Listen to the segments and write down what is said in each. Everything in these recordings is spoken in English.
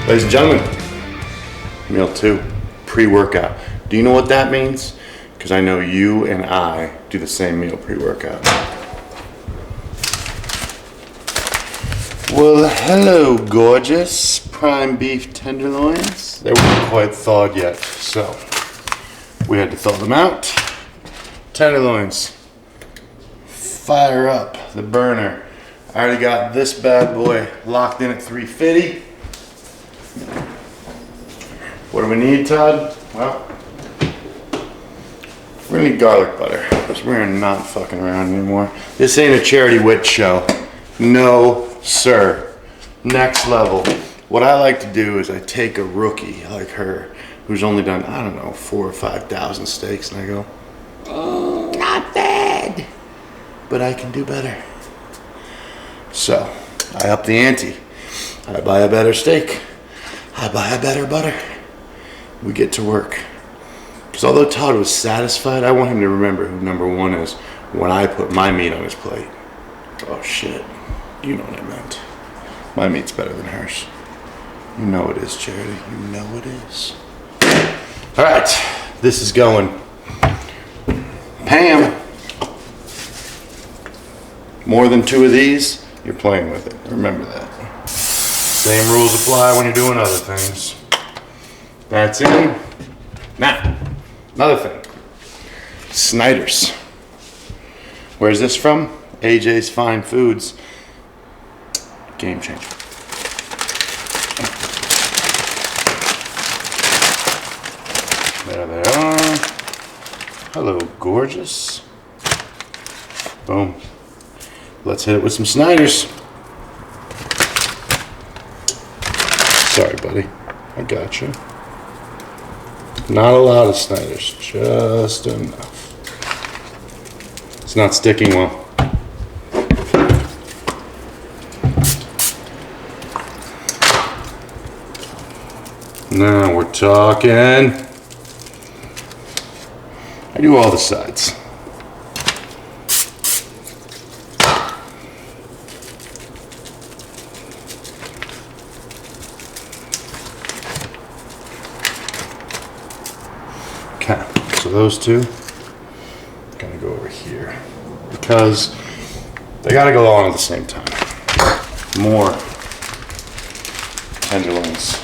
Ladies and gentlemen, meal 2, pre-workout. Do you know what that means? Because I know you and I do the same meal pre-workout. Well, hello, gorgeous prime beef tenderloins. They weren't quite thawed yet, so we had to thaw them out. Tenderloins, fire up the burner. I already got this bad boy locked in at 350. What do we need, Todd? Well, we're gonna need garlic butter because we're not fucking around anymore. This ain't a charity wit show. No, sir. Next level. What I like to do is I take a rookie like her who's only done, I don't know, 4,000 or 5,000 steaks, and I go, not bad, but I can do better. So I up the ante. I buy a better steak. I buy a better butter. We get to work. Because although Todd was satisfied, I want him to remember who number one is when I put my meat on his plate. Oh shit, you know what I meant. My meat's better than hers. You know it is, Charity. You know it is. All right, this is going. Pam, more than 2 of these, you're playing with it. Remember that. Same rules apply when you're doing other things. That's in. Now, another thing. Snyder's. Where's this from? AJ's Fine Foods. Game changer. There they are. Hello, gorgeous. Boom. Let's hit it with some Snyder's. Sorry, buddy. I got you. Not a lot of Snyder's, just enough. It's not sticking well. Now we're talking. I do all the sides. Okay, so those two are gonna go over here because they gotta go on at the same time. More tenderloins.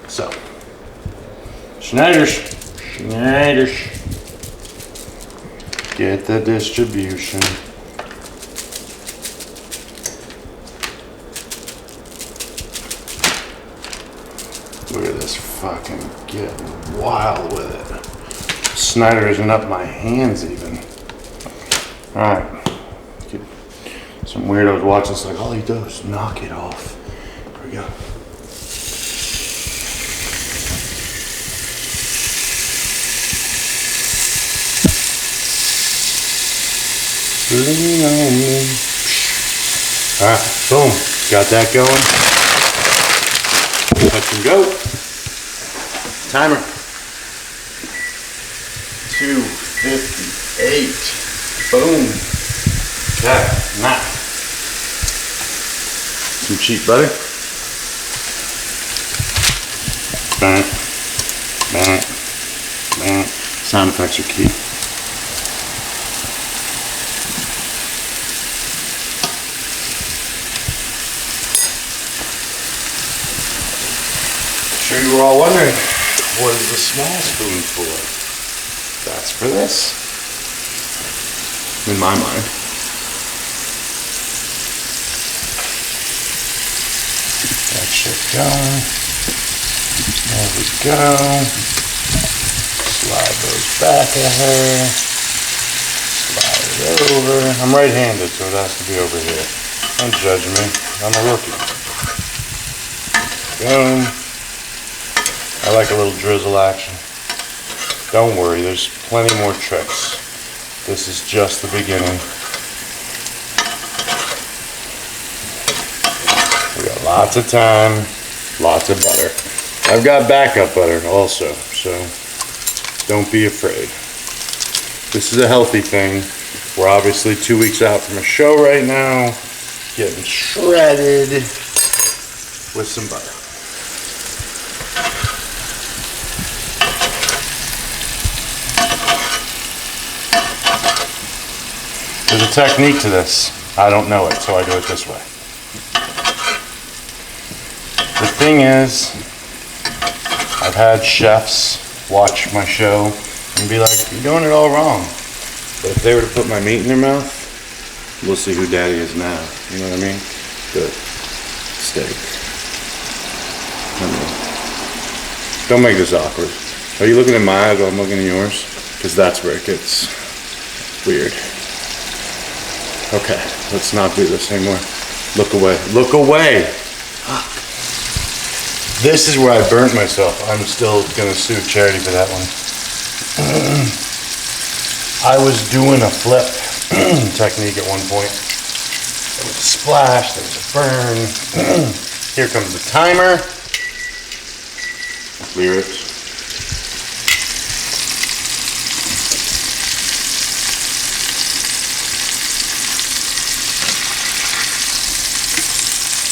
So, Schneider's. Get the distribution. Look at this fucking getting wild with it. Snyder isn't up my hands even. Alright. Some weirdos watching this like, all he does is knock it off. Here we go. Lean on me. Alright, boom. Got that going. Touch and go. Timer. 2:58. Boom. Okay, now. Some cheap butter. Bang. Bang. Bang. Sound effects are key. Sure you were all wondering, what is the small spoon for? That's for this. In my mind. That shit going. There we go. Slide those back of her. Slide it over. I'm right-handed, so it has to be over here. Don't judge me. I'm a rookie. Boom. I like a little drizzle action. Don't worry, there's plenty more tricks. This is just the beginning. We got lots of time, lots of butter. I've got backup butter also, so don't be afraid. This is a healthy thing. We're obviously 2 weeks out from a show right now. Getting shredded with some butter. There's a technique to this. I don't know it, so I do it this way. The thing is, I've had chefs watch my show and be like, you're doing it all wrong. But if they were to put my meat in their mouth, we'll see who daddy is now. You know what I mean? Good. Steak. Don't make this awkward. Are you looking at my eyes while I'm looking at yours? Because that's where it gets weird. Okay, let's not do this anymore. Look away. Look away! Fuck. This is where I burnt myself. I'm still gonna sue charity for that one. I was doing a flip technique at one point. There was a splash, there was a burn. Here comes the timer. Clear it.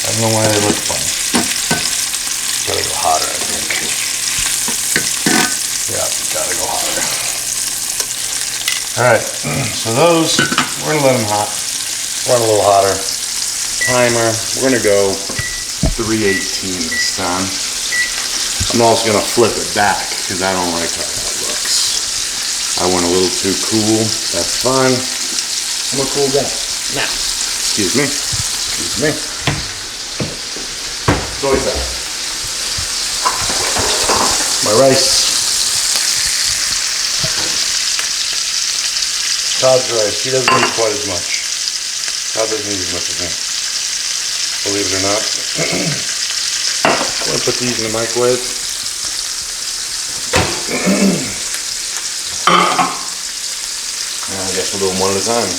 I don't know why they look funny. Gotta go hotter, I think. Yeah, gotta go hotter. Alright, so those, we're gonna let them run a little hotter. Timer, we're gonna go 318 this time. I'm also gonna flip it back because I don't like how that looks. I went a little too cool, that's fine. I'm a cool guy. Now, excuse me. Soy sauce. My rice. Todd's rice. He doesn't need quite as much. Todd doesn't need as much as me. Believe it or not. I'm going to put these in the microwave. I guess we'll do them one at a time.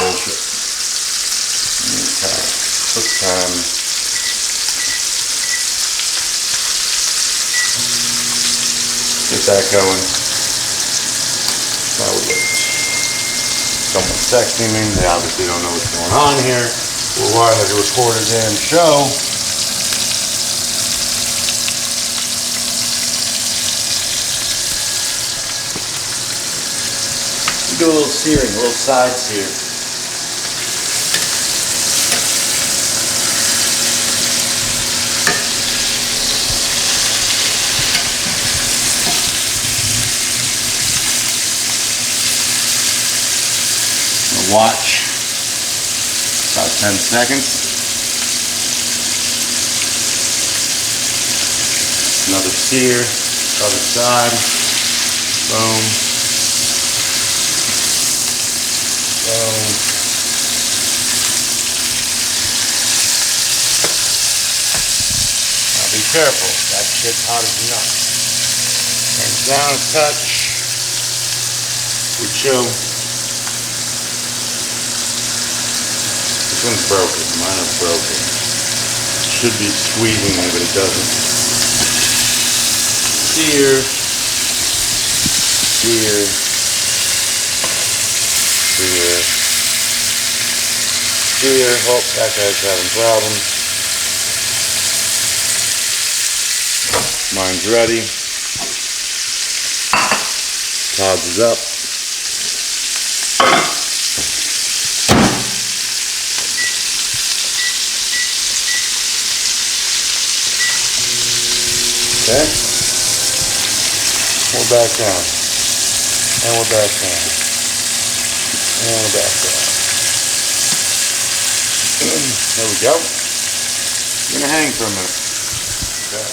Bullshit. Okay. Cook time. Get that going. While we wait. Someone's texting me. They obviously don't know what's going on here. We're wanting to record a damn show. Do a little searing, a little side sear. Watch about 10 seconds. Another sear, other side. Boom. Boom. Now be careful, that shit's hot as nuts. Turn it down a touch. We chill. This one's broken. Mine is broken. It should be squeezing me, but it doesn't. Sear. Sear. Sear. Sear. Oh, that guy's having problems. Mine's ready. Todd's is up. Okay, we're back down, and we're back down, and we're back down. There we go. We're gonna hang for a minute. Okay.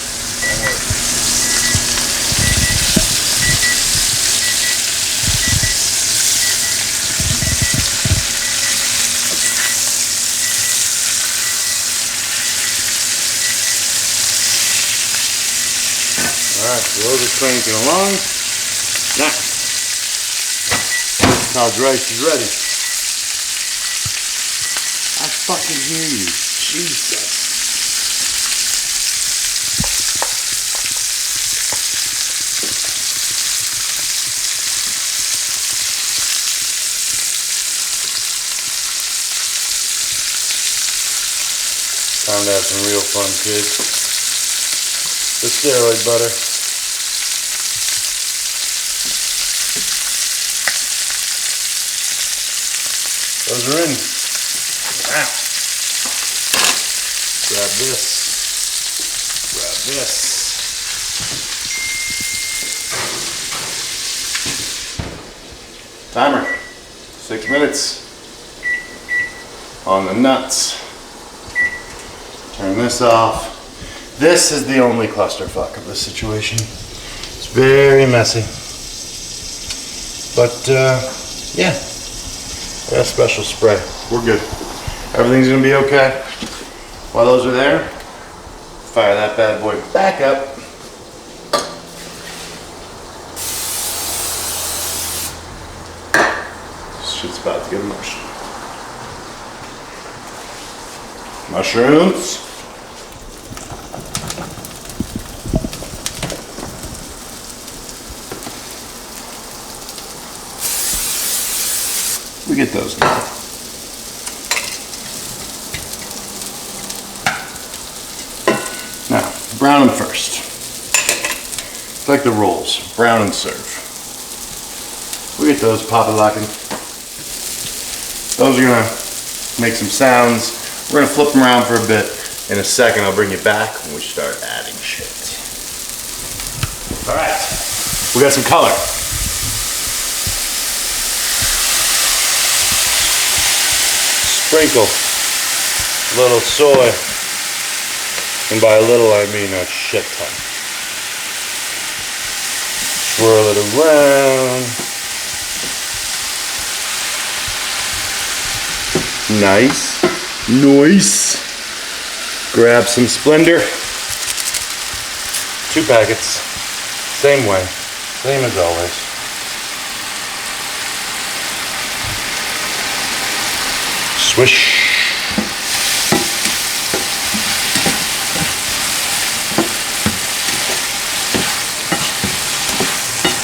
Alright, so those are cranking along. Now, Todd's rice is ready. I fucking hear you. Jesus. Time to have some real fun, kids. The steroid butter. Those are in. Wow. Grab this. Grab this. Timer. 6 minutes. On the nuts. Turn this off. This is the only clusterfuck of this situation. It's very messy. But yeah, I got a special spray. We're good. Everything's gonna be okay. While those are there, fire that bad boy back up. This shit's about to get mushed. Mushrooms. We get those now. Now, brown them first. It's like the rolls, brown and serve. We get those pop-a-locking. Those are gonna make some sounds. We're gonna flip them around for a bit. In a second, I'll bring you back when we start adding shit. All right, we got some color. Sprinkle a little soy, and by a little I mean a shit ton. Swirl it around. Nice. Nice. Grab some Splendor. 2 packets. Same way. Same as always. Swish.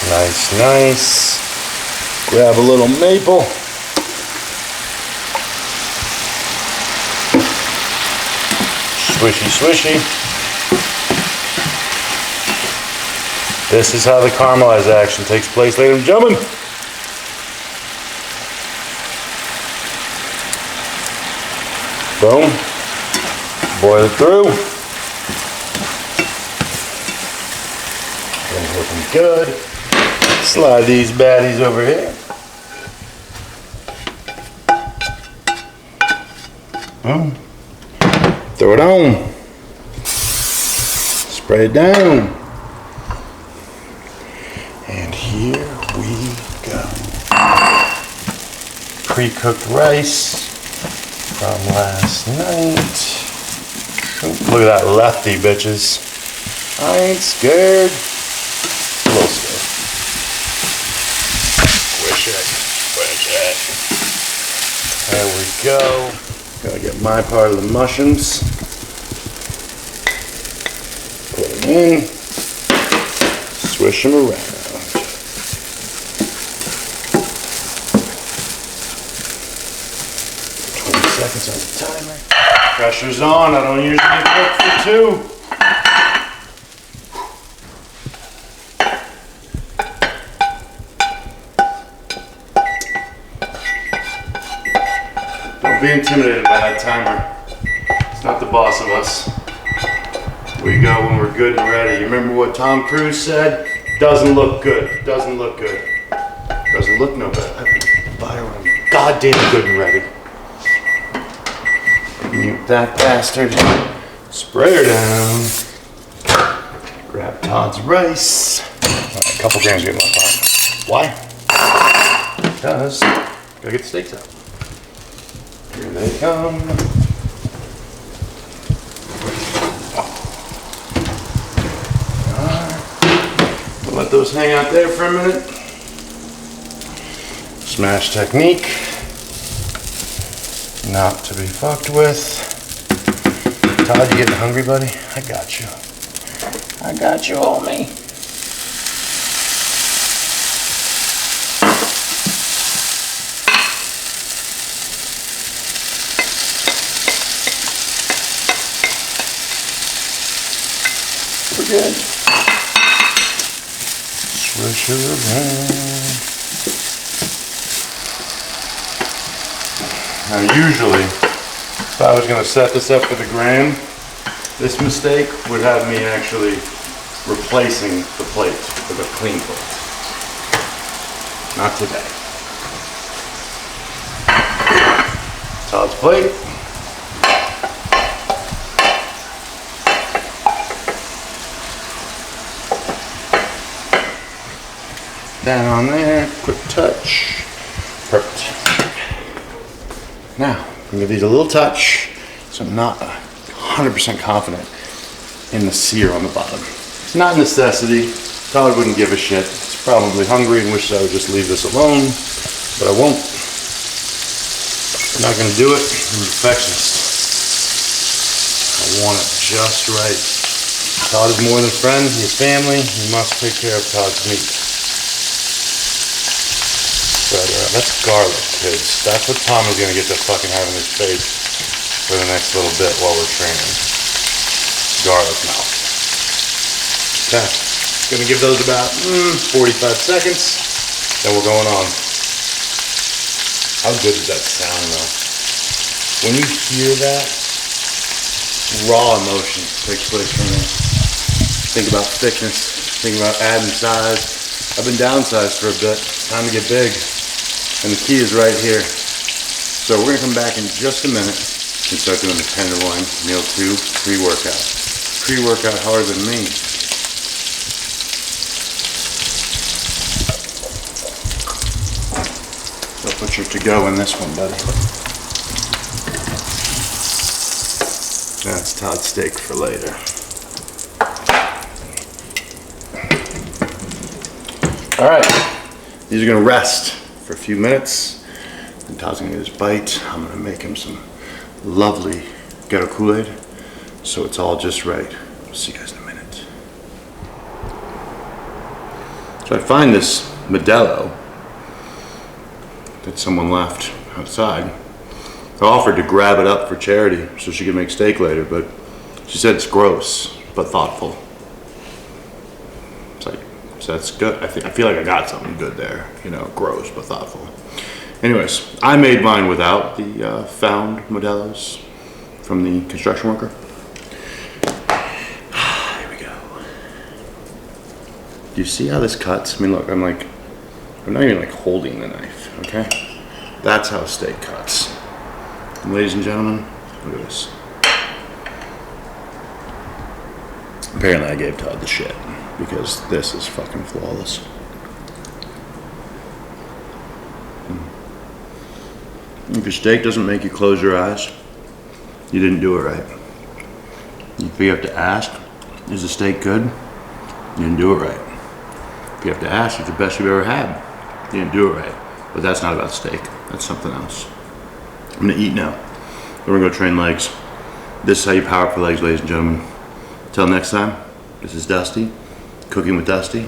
Nice, nice. Grab a little maple. Swishy, swishy. This is how the caramelized action takes place, ladies and gentlemen. Boom. Boil it through. Things looking good. Slide these baddies over here. Boom. Throw it on. Spray it down. And here we go. Pre-cooked rice from last night. Look at that lefty, bitches. I ain't scared. A little scared. Squish it. Squish it. There we go. Gotta get my part of the mushrooms. Put them in. Swish them around. 20 seconds on the timer. Pressure's on. I don't usually cook for 2. Don't be intimidated by that timer. It's not the boss of us. We go when we're good and ready. You remember what Tom Cruise said? Doesn't look good. Doesn't look good. Doesn't look no good. Buy when I'm goddamn good and ready. Mute that bastard. Spray her down. Grab Todd's rice. Right, a couple grams get left on. Why? Because gotta get the steaks out. Here they come. We'll let those hang out there for a minute. Smash technique. Not to be fucked with. Todd, you getting hungry, buddy? I got you. I got you, homie. We're good. Swish her around. Now usually, if I was gonna set this up for the gram, this mistake would have me actually replacing the plate with a clean plate. Not today. Todd's plate. Down on there, quick touch. Perfect. Now, I'm gonna give these a little touch, so I'm not 100% confident in the sear on the bottom. It's not a necessity. Todd wouldn't give a shit. He's probably hungry and wishes I would just leave this alone, but I won't. I'm not gonna do it. I'm a perfectionist. I want it just right. Todd is more than a friend. He is family. He must take care of Todd's meat. That's garlic, kids. That's what Tom is gonna get to fucking have in his face for the next little bit while we're training. Garlic mouth. Okay. Gonna give those about 45 seconds. Then we're going on. How good does that sound though? When you hear that, raw emotion takes place from it. Think about thickness, think about adding size. I've been downsized for a bit. Time to get big. And the key is right here. So we're gonna come back in just a minute and start doing the tenderloin meal 2 pre-workout. Pre-workout harder than me. So put your to-go in this one, buddy. That's Todd's steak for later. All right, these are gonna rest for a few minutes. And Todd's gonna get his bite. I'm gonna make him some lovely ghetto Kool-Aid, so it's all just right. We'll see you guys in a minute. So I find this Modelo that someone left outside. I offered to grab it up for charity so she could make steak later, but she said it's gross, but thoughtful. It's like, so that's good. I feel like I got something good there. You know, gross, but thoughtful. Anyways, I made mine without the found Modelos from the construction worker. Here we go. Do you see how this cuts? I mean, look, I'm not even like holding the knife, okay? That's how steak cuts. And ladies and gentlemen, look at this. Apparently I gave Todd the shit because this is fucking flawless. If your steak doesn't make you close your eyes, you didn't do it right. If you have to ask, is the steak good? You didn't do it right. If you have to ask, is it the best you've ever had? You didn't do it right. But that's not about steak. That's something else. I'm gonna eat now. Then we're gonna go train legs. This is how you power up for legs, ladies and gentlemen. Until next time, this is Dusty, Cooking with Dusty.